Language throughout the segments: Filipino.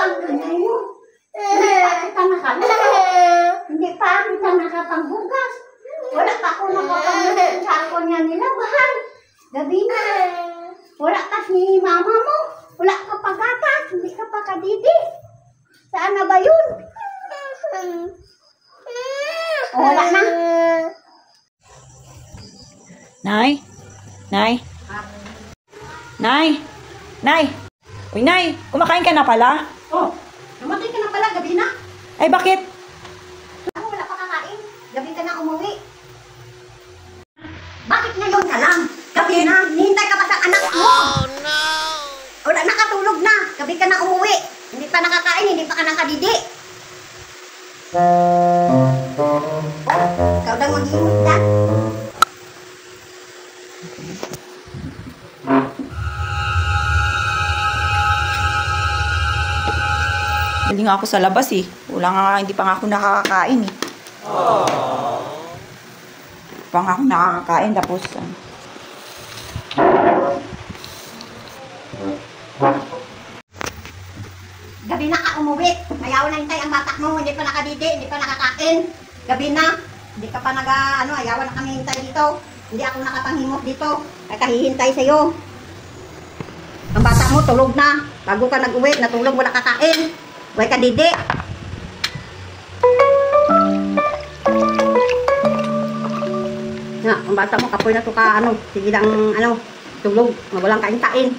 ang ganyan. Hindi pa kita nakapanghugas. Wala pa ako nakapanghugas sa ako niya nilabahan. Gabi na. Wala ka ni mama mo. Wala ka pagatas. Hindi ka pa kadidi. Saan na ba yun? Wala na. Nay? Nay? Nay? Nay? Uy, Nay, kumakain ka na pala? Oh, namatay ka na pala. Gabi na. Ay, bakit? Ano, wala pa kakain. Gabi ka na umuwi. Bakit ngayon ka lang? Gabi na. Hinihintay ka pa sa anak mo. Oh, no. Wala, nakatulog na. Gabi ka na umuwi. Hindi pa nakakain, hindi pa ka nakadidi. Oh, ikaw lang maghihimot na. Hindi nga ako sa labas eh. Wala nga, hindi pa nga ako nakakakain eh. Pa nga ako nakakakain tapos Gabi na ka umuwi. Ayaw na hintay ang bata mo. Hindi pa nakadidi, hindi pa nakakain. Gabi na. Hindi ka pa ayawan na kami hintay dito. Hindi ako nakapanghimot dito. Ay kahihintay sa'yo. Ang bata mo tulog na. Bago ka nag-uwi, natulog, wala kakain. Huwag ka didi. Na, ang bata mo kapoy na to ka sige lang tulog, walang kain-kain.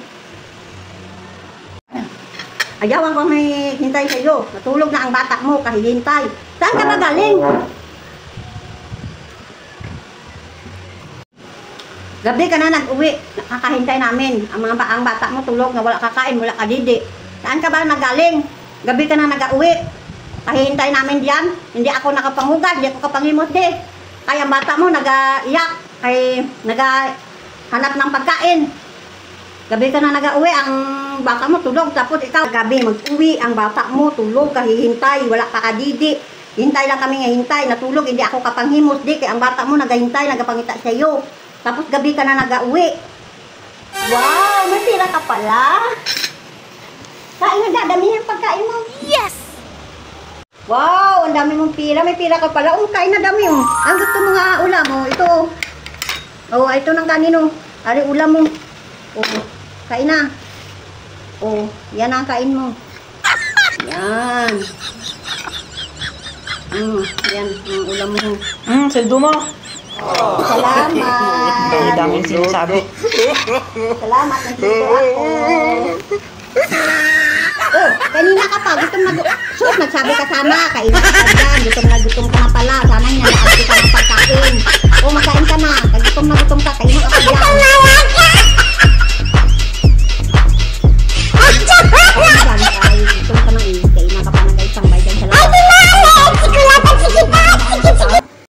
Ayawan ko may hintay sa iyo. Natulog na ang bata mo, kahihintay. Saan ka ba galing? Gabi ka na nag-uwi, nakakahintay namin. Ang bata mo tulog na wala kakain, wala kadidi. Saan ka ba nagaling? Gabi ka na nag-uwi. Kahihintay namin diyan. Hindi ako nakapanghugas, hindi ako kapangimot di. Kaya ang bata mo nag-iyak, ay naghanap ng pagkain. Gabi ka na nag-uwi, ang bata mo tulog, tapos ikaw gabi mag-uwi, ang bata mo tulog, kahihintay, wala ka kadidi. Hintay lang kami ngahintay, natulog, hindi ako kapanghimot di. Kaya ang bata mo nagahintay, nagapangita sa iyo. Tapos gabi ka na nag-uwi. Wow, may pira ka pala. Kain na, dami yung pagkain mo. yes! Wow, ang dami mong pira. May pira ka pala. Kain na dami yung. Ang gusto mo nga ulam mo. Ito. Oh, ito ng kanino. Ari ulam mo. Oh, kain na. Oh, yan ang kain mo. Yan. Yan ang ulam mo. Saldo mo. Salamat. Ang daming sinasabi. Salamat. Nandito ako. Oh, kanina ka pa. Gutom na. Sus, nagsabi ka sana. Kain ka dyan. Gutom